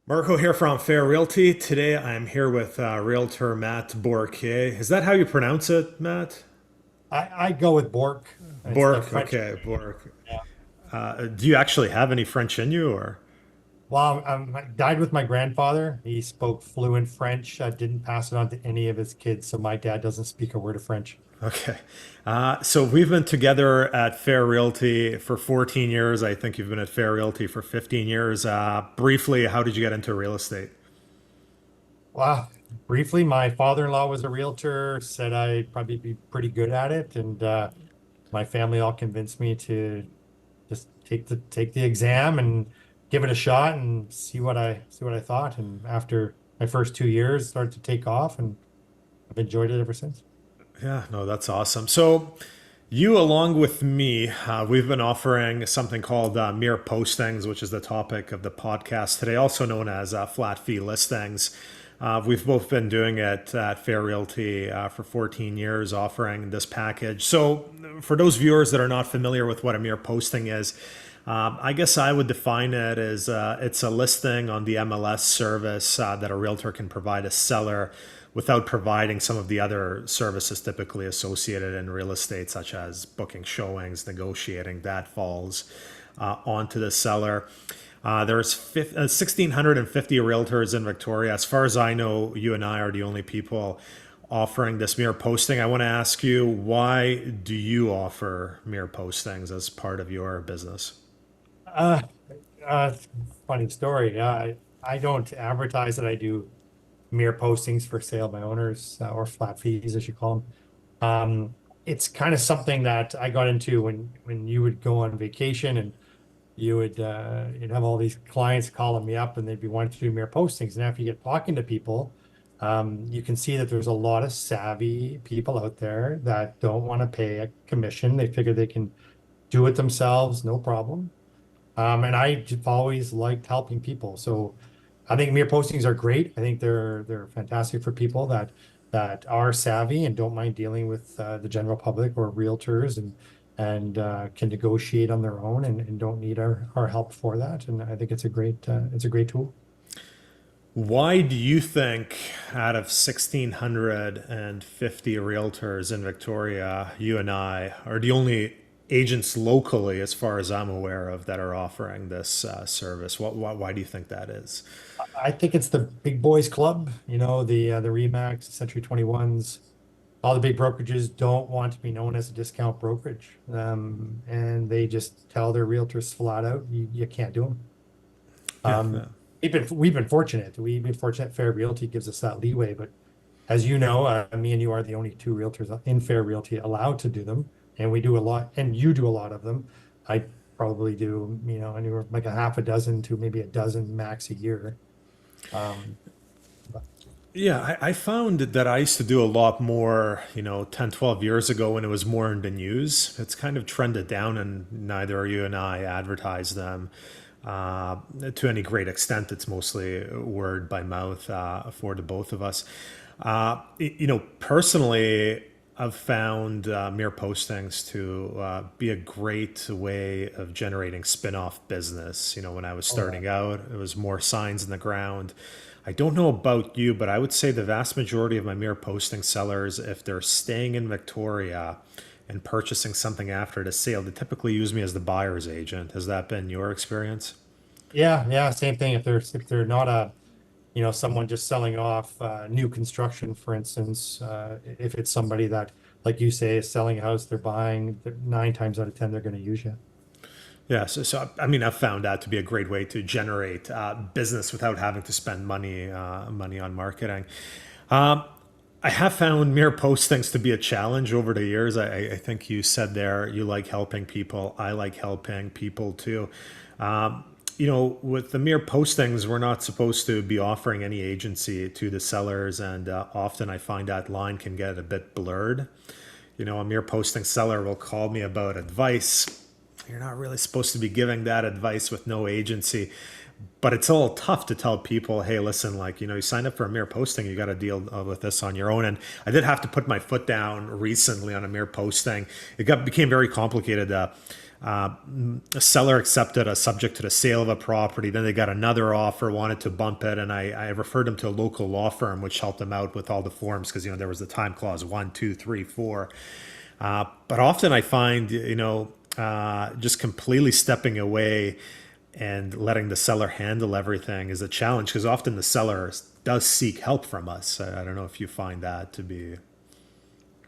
Marko here from Fair Realty. Today I'm here with Realtor Matt Bourque. Is that how you pronounce it, Matt? I go with Bourque. It's the Bourque, French. okay, Bourque. Yeah. Do you actually have any French in you, or? Well, I died with my grandfather. He spoke fluent French. Didn't pass it on to any of his kids, so my dad doesn't speak a word of French. Okay. So we've been together at Fair Realty for 14 years. I think you've been at Fair Realty for 15 years. Briefly, how did you get into real estate? Well, briefly, my father-in-law was a realtor, said I'd probably be pretty good at it, and my family all convinced me to just take the exam and give it a shot and see what I thought. And after my first 2 years, started to take off, and I've enjoyed it ever since. Yeah, no, that's awesome. So, you, along with me, we've been offering something called mere postings, which is the topic of the podcast today, also known as flat fee listings. We've both been doing it at Fair Realty for 14 years, offering this package. So, for those viewers that are not familiar with what a mere posting is, I guess I would define it as it's a listing on the MLS service that a realtor can provide a seller without providing some of the other services typically associated in real estate, such as booking showings, negotiating. That falls onto the seller. There's 1,650 realtors in Victoria. As far as I know, you and I are the only people offering this mere posting. I want to ask you, why do you offer mere postings as part of your business? Uh, uh, Funny story. I don't advertise that I do mere postings for sale by owners or flat fees, as you call them. It's kind of something that I got into when you would go on vacation and you'd have all these clients calling me up and they'd be wanting to do mere postings. And after you get talking to people, you can see that there's a lot of savvy people out there that don't want to pay a commission. They figure they can do it themselves, no problem. And I've always liked helping people. So I think mere postings are great. I think they're fantastic for people that are savvy and don't mind dealing with the general public or realtors and can negotiate on their own and don't need our help for that. And I think it's a great tool. Why do you think, out of 1,650 realtors in Victoria, you and I are the only agents locally, as far as I'm aware of, that are offering this service? Why do you think that is? I think it's the big boys club, the Remax, Century 21s. All the big brokerages don't want to be known as a discount brokerage. And they just tell their realtors flat out, you can't do them. Yeah, Um, yeah. we've been fortunate. We've been fortunate. Fair Realty gives us that leeway. But as you know, me and you are the only two realtors in Fair Realty allowed to do them. And we do a lot, and you do a lot of them. I probably do, anywhere from like a half a dozen to maybe a dozen max a year. Um, but Yeah, I found that I used to do a lot more, 10, 12 years ago when it was more in the news. It's kind of trended down, and neither you and I advertise them to any great extent. It's mostly word by mouth for the both of us. Personally, I've found mere postings to be a great way of generating spin-off business. When I was oh yeah. starting out, it was more signs in the ground. I don't know about you, but I would say the vast majority of my mere posting sellers, if they're staying in Victoria and purchasing something after the sale, they typically use me as the buyer's agent. Has that been your experience? Yeah, yeah, same thing. If they're not someone just selling off new construction, for instance, if it's somebody that, like you say, is selling a house, they're buying, 9 times out of 10, they're going to use you. Yeah, so I mean, I've found that to be a great way to generate business without having to spend money on marketing. Um, I have found mere postings to be a challenge over the years. I think you said there you like helping people. I like helping people too. Um, with the mere postings, we're not supposed to be offering any agency to the sellers, and often I find that line can get a bit blurred. A mere posting seller will call me about advice. You're not really supposed to be giving that advice with no agency. But it's a little tough to tell people, hey, listen, like, you signed up for a mere posting, you got to deal with this on your own. And I did have to put my foot down recently on a mere posting. Became very complicated. A seller accepted a subject to the sale of a property. Then they got another offer, wanted to bump it, and I referred them to a local law firm, which helped them out with all the forms because there was the time clause 1, 2, 3, 4. But often I find just completely stepping away and letting the seller handle everything is a challenge because often the seller does seek help from us. I don't know if you find that to be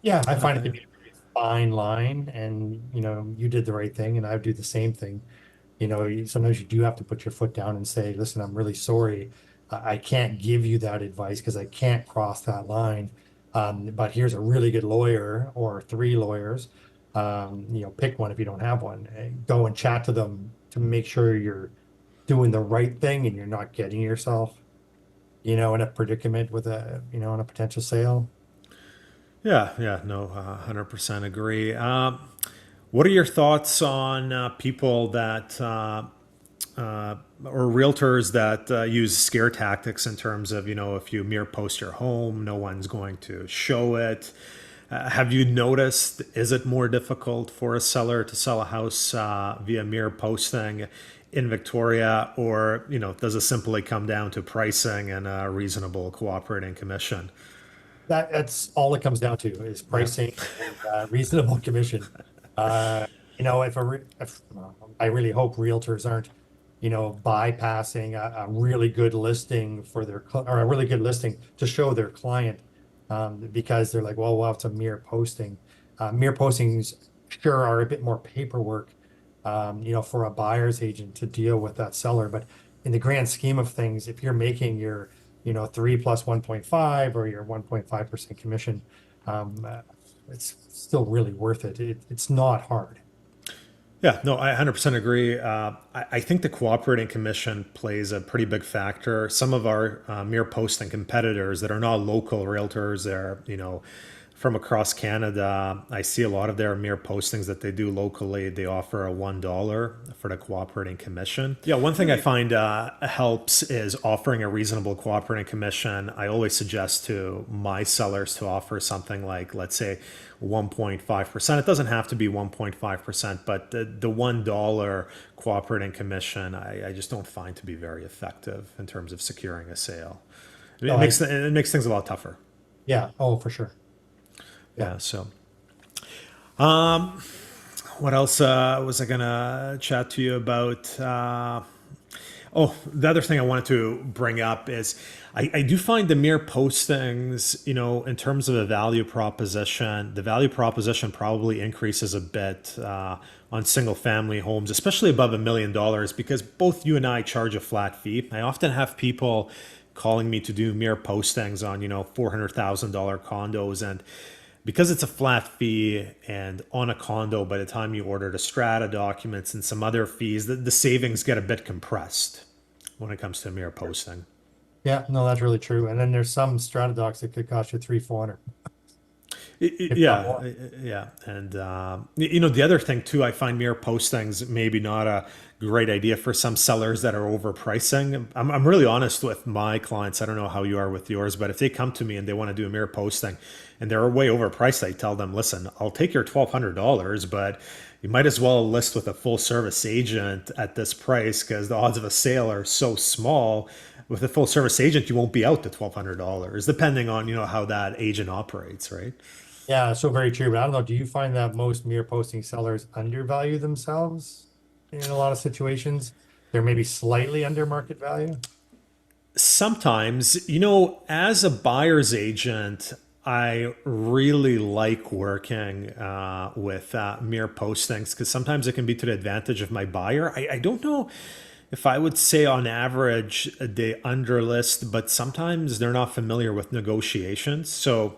Yeah, I a find it to thing. be a very fine line, and you did the right thing, and I would do the same thing. Sometimes you do have to put your foot down and say, listen, I'm really sorry. I can't give you that advice because I can't cross that line. But here's a really good lawyer or three lawyers. Pick one if you don't have one. And go and chat to them to make sure you're doing the right thing and you're not getting yourself, in a predicament with on a potential sale. Yeah, yeah, no, 100% agree. What are your thoughts on people that or realtors that use scare tactics in terms of, if you mere post your home, no one's going to show it. Have you noticed, is it more difficult for a seller to sell a house via mere posting in Victoria, or, does it simply come down to pricing and a reasonable cooperating commission? That's all it comes down to is Yeah. pricing and reasonable commission. If I really hope realtors aren't, bypassing a really good listing for or a really good listing to show their client, because they're like, well, it's a mere posting. Mere postings sure are a bit more paperwork, for a buyer's agent to deal with that seller, but in the grand scheme of things, if you're making your 3 plus 1.5 or your 1.5% commission, um, uh, it's still really worth it. It's not hard. Yeah, no, I 100% agree. I think the cooperating commission plays a pretty big factor. Some of our mere posting competitors that are not local realtors, they're, from across Canada. I see a lot of their mere postings that they do locally. They offer a $1 for the cooperating commission. Yeah, one thing I find helps is offering a reasonable cooperating commission. I always suggest to my sellers to offer something like, let's say, 1.5%. It doesn't have to be 1.5%, but the $1 cooperating commission, I just don't find to be very effective in terms of securing a sale. So It makes things a lot tougher. yeah, oh, for sure. Yeah. Yeah. So, what else was I gonna chat to you about? Oh, the other thing I wanted to bring up is I do find the mere postings, in terms of the value proposition probably increases a bit on single family homes, especially above $1 million, because both you and I charge a flat fee. I often have people calling me to do mere postings on, $400,000 condos. And because it's a flat fee and on a condo, by the time you order the strata documents and some other fees, the savings get a bit compressed when it comes to mere posting. Yeah, no, that's really true. And then there's some strata docs that could cost you 300, 400, if not Yeah, more. yeah, and the other thing too, I find mere postings maybe not a great idea for some sellers that are overpricing. I'm really honest with my clients. I don't know how you are with yours, but if they come to me and they want to do a mere posting and they're way overpriced, I tell them, listen, I'll take your $1,200, but you might as well list with a full service agent at this price because the odds of a sale are so small. With a full service agent, you won't be out the $1,200, depending on how that agent operates, right? Yeah, so very true. But I don't know, do you find that most mere posting sellers undervalue themselves in a lot of situations? They're maybe slightly under market value? Sometimes, as a buyer's agent, I really like working with mere postings because sometimes it can be to the advantage of my buyer. I don't know if I would say on average they underlist, but sometimes they're not familiar with negotiations. So,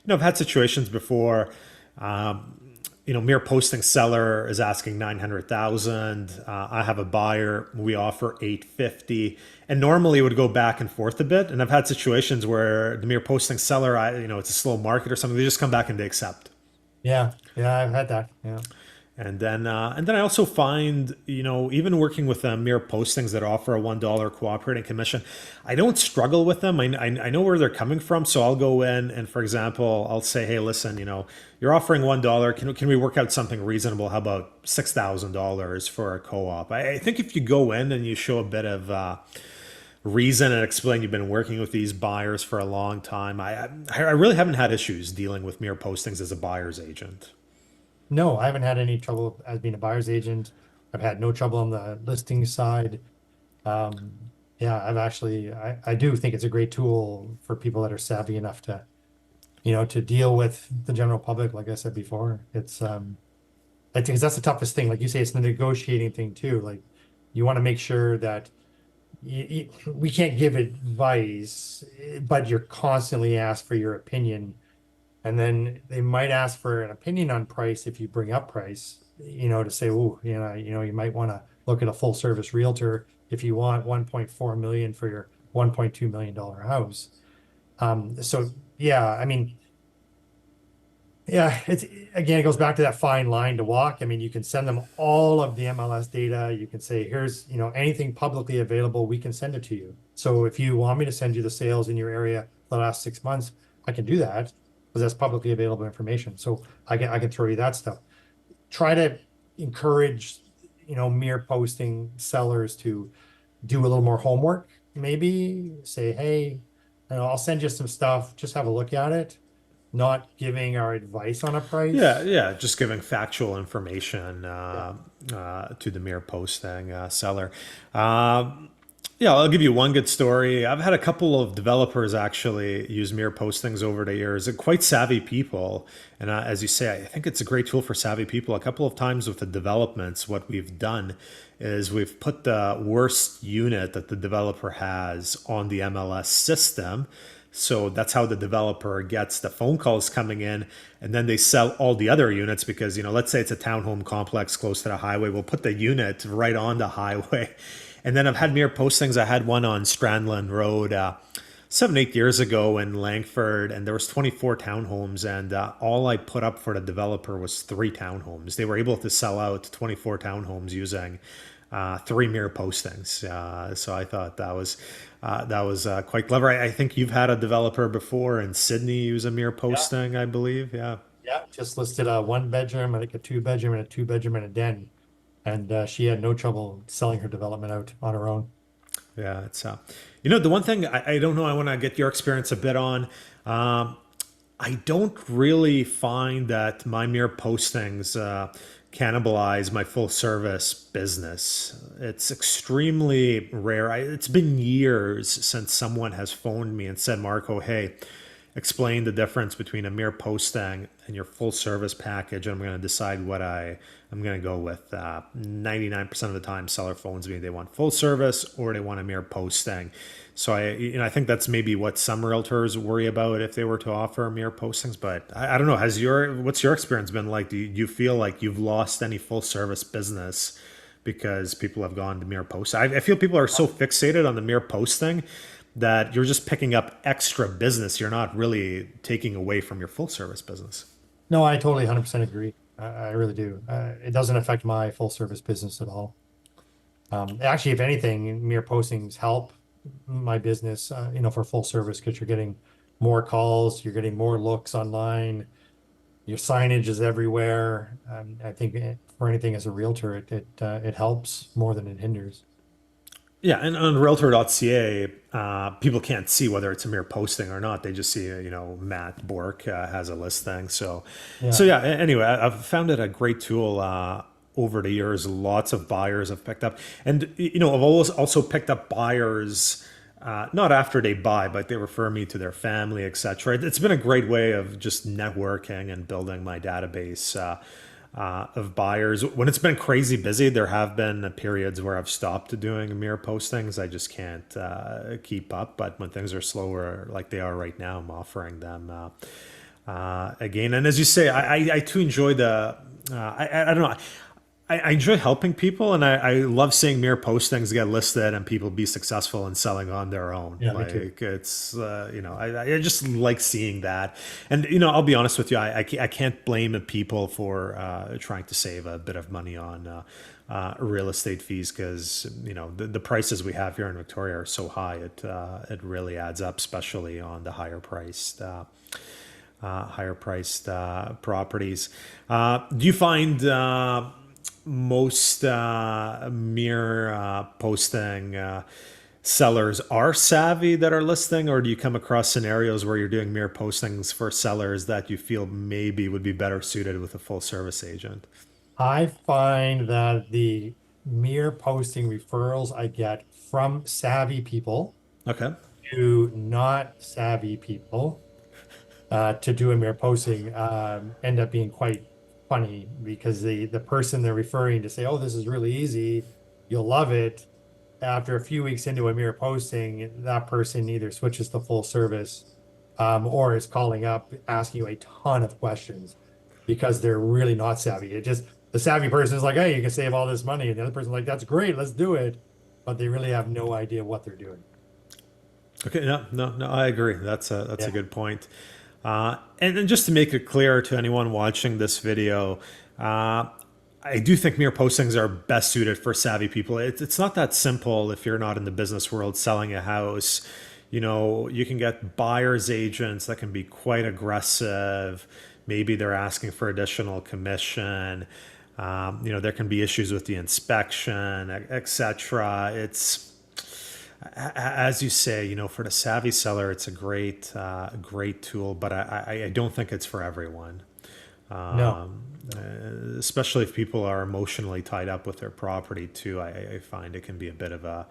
I've had situations before. Mere posting seller is asking 900,000. I have a buyer. We offer 850, and normally it would go back and forth a bit. And I've had situations where the mere posting seller, it's a slow market or something. They just come back and they accept. Yeah, yeah, I've had that. Yeah. And then I also find, even working with mere postings that offer a $1 cooperating commission, I don't struggle with them. I know where they're coming from. So I'll go in and, for example, I'll say, hey, listen, you're offering $1. Can we work out something reasonable? How about $6,000 for a co-op? I think if you go in and you show a bit of reason and explain you've been working with these buyers for a long time, I really haven't had issues dealing with mere postings as a buyer's agent. No, I haven't had any trouble as being a buyer's agent. I've had no trouble on the listing side. Yeah, I do think it's a great tool for people that are savvy enough to, to deal with the general public. Like I said before, I think that's the toughest thing. Like you say, it's the negotiating thing too. Like you want to make sure that we can't give advice, but you're constantly asked for your opinion. And then they might ask for an opinion on price if you bring up price, to say, oh, you might want to look at a full service realtor if you want 1.4 million for your $1.2 million house. So yeah, I mean, yeah, it goes back to that fine line to walk. I mean, you can send them all of the MLS data. You can say, here's, anything publicly available, we can send it to you. So if you want me to send you the sales in your area the last 6 months, I can do that because that's publicly available information. So I can throw you that stuff. Try to encourage, mere posting sellers to do a little more homework. Maybe say, hey, I'll send you some stuff. Just have a look at it. Not giving our advice on a Yeah, price. yeah, just giving factual information Yeah. to the mere posting seller. Yeah, I'll give you one good story. I've had a couple of developers actually use mere postings over the years. They're quite savvy people, and as you say, I think it's a great tool for savvy people. A couple of times with the developments, what we've done is we've put the worst unit that the developer has on the MLS system. So that's how the developer gets the phone calls coming in, and then they sell all the other units because, let's say it's a townhome complex close to the highway. We'll put the unit right on the highway. And then I've had mere postings. I had one on Strandland Road 7, 8 years ago in Langford, and there was 24 townhomes, and all I put up for the developer was 3 townhomes. They were able to sell out 24 townhomes using 3 mere postings. So I thought that was quite clever. I think you've had a developer before in Sydney use a mere Yeah. posting, I believe. Yeah. Yeah. Just listed a 1 bedroom, I think a 2 bedroom and a 2 bedroom and a den. And she had no trouble selling her development out on her own. Yeah, it's the one thing I don't know. I want to get your experience a bit on. Um, I don't really find that my mere postings cannibalize my full service business. It's extremely rare. It's been years since someone has phoned me and said, Marco, hey, explain the difference between a mere posting and your full service package. And I'm going to decide what I'm going to go with. 99% of the time, seller phones me. They want full service or they want a mere posting. So I think that's maybe what some realtors worry about if they were to offer mere postings. But I don't know. What's your experience been like? Do you feel like you've lost any full service business because people have gone to mere post? I feel people are so fixated on the mere posting that you're just picking up extra business. You're not really taking away from your full service business. No, I totally 100% agree. I really do. It doesn't affect my full service business at all. Actually, if anything, mere postings help my business, for full service because you're getting more calls, you're getting more looks online, your signage is everywhere. I think for anything as a realtor, it helps more than it hinders. Yeah, and on Realtor.ca, people can't see whether it's a mere posting or not. They just see, Matt Bourque has a listing. So Yeah. yeah. Anyway, I've found it a great tool over the years. Lots of buyers have picked up, and I've always also picked up buyers. Not after they buy, but they refer me to their family, etc. It's been a great way of just networking and building my database of buyers. When it's been crazy busy, there have been periods where I've stopped doing mere postings. I just can't keep up. But when things are slower, like they are right now, I'm offering them again. And as you say, I too enjoy the. I don't know. I enjoy helping people, and I love seeing mere postings get listed and people be successful in selling on their own. Yeah, me too. Like it's, I just like seeing that. And, I'll be honest with you, I can't blame the people for trying to save a bit of money on real estate fees because, the prices we have here in Victoria are so high. It really adds up, especially on the higher priced properties. Do you find most mere posting sellers are savvy that are listing, or do you come across scenarios where you're doing mere postings for sellers that you feel maybe would be better suited with a full service agent? I find that the mere posting referrals I get from savvy people Okay. to not savvy people to do a mere posting end up being quite funny because the person they're referring to say, "Oh, this is really easy, you'll love it." After a few weeks into a mere posting, that person either switches to full service or is calling up asking you a ton of questions because they're really not savvy. It just the savvy person is like, "Hey, you can save all this money," and the other person's like, "That's great, let's do it," but they really have no idea what they're doing. Okay, no, no, no, I agree. That's a Yeah. good point. And then just to make it clear to anyone watching this video, I do think mere postings are best suited for savvy people. It's not that simple if you're not in the business world selling a house. You can get buyer's agents that can be quite aggressive. Maybe they're asking for additional commission. There can be issues with the inspection, etc. It's as you say, for the savvy seller, it's a great tool, but I don't think it's for everyone. No, Um, no. Especially if people are emotionally tied up with their property too. I find it can be a bit of a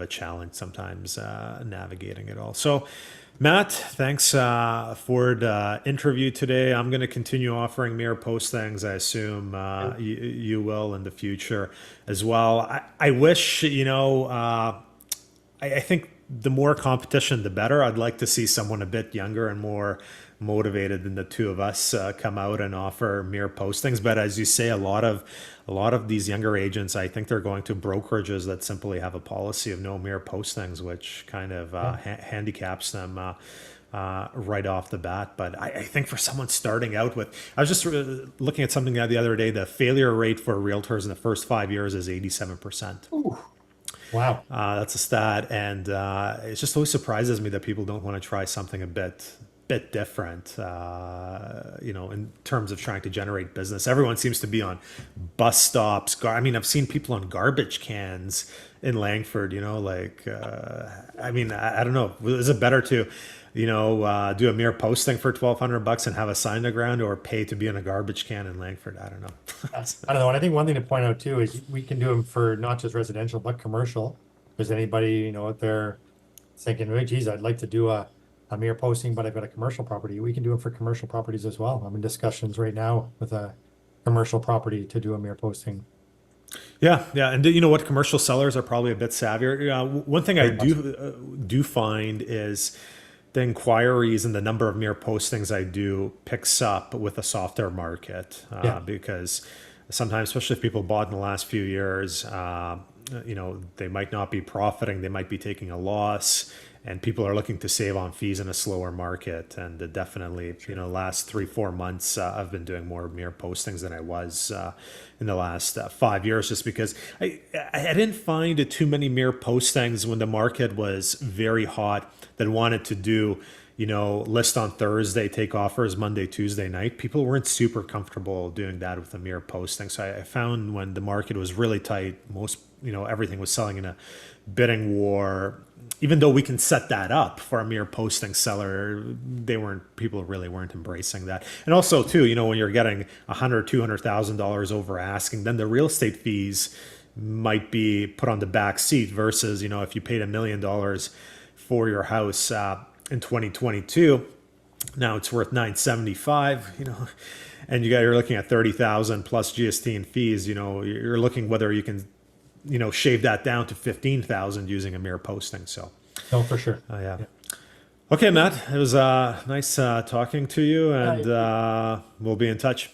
challenge sometimes navigating it all. So, Matt, thanks for the interview today. I'm going to continue offering mirror postings. I assume you will in the future as well. I wish, I think the more competition, the better. I'd like to see someone a bit younger and more motivated than the two of us come out and offer mere postings. But as you say, a lot of these younger agents, I think they're going to brokerages that simply have a policy of no mere postings, which kind of Yeah. handicaps them. Right off the bat. But I think for someone starting out with, I was just looking at something the other day, the failure rate for realtors in the first 5 years is 87%. Ooh, wow. That's a stat, and it just always surprises me that people don't want to try something a bit different. In terms of trying to generate business, everyone seems to be on bus stops. I mean, I've seen people on garbage cans in Langford. I don't know. Is it better to, do a mere posting for $1,200 and have a sign on the ground, or pay to be in a garbage can in Langford? I don't know. I don't know. And I think one thing to point out too is we can do them for not just residential, but commercial. If there's anybody, out there thinking, "Hey, geez, I'd like to do a mere posting, but I've got a commercial property." We can do it for commercial properties as well. I'm in discussions right now with a commercial property to do a mere posting. Yeah, yeah, and you know what? Commercial sellers are probably a bit savvier. One thing I Very much. do find is the inquiries and the number of mere postings I do picks up with a softer market Yeah. because sometimes, especially if people bought in the last few years, they might not be profiting, they might be taking a loss, and people are looking to save on fees in a slower market. And definitely, last 3-4 months, I've been doing more mere postings than I was in the last 5 years, just because I didn't find too many mere postings when the market was very hot that wanted to do, list on Thursday, take offers Monday, Tuesday night. People weren't super comfortable doing that with a mere posting. So I found when the market was really tight, everything was selling in a bidding war. Even though we can set that up for a mere posting seller, people really weren't embracing that. And also too, when you're getting $100,000-$200,000 over asking, then the real estate fees might be put on the back seat versus, if you paid $1 million for your house in 2022, now it's worth 975, and you're looking at 30,000 plus GST and fees. You're looking whether you can, shave that down to 15,000 using a mere posting. So, No, for sure. yeah. Yeah. Okay, Matt, it was nice talking to you, and we'll be in touch.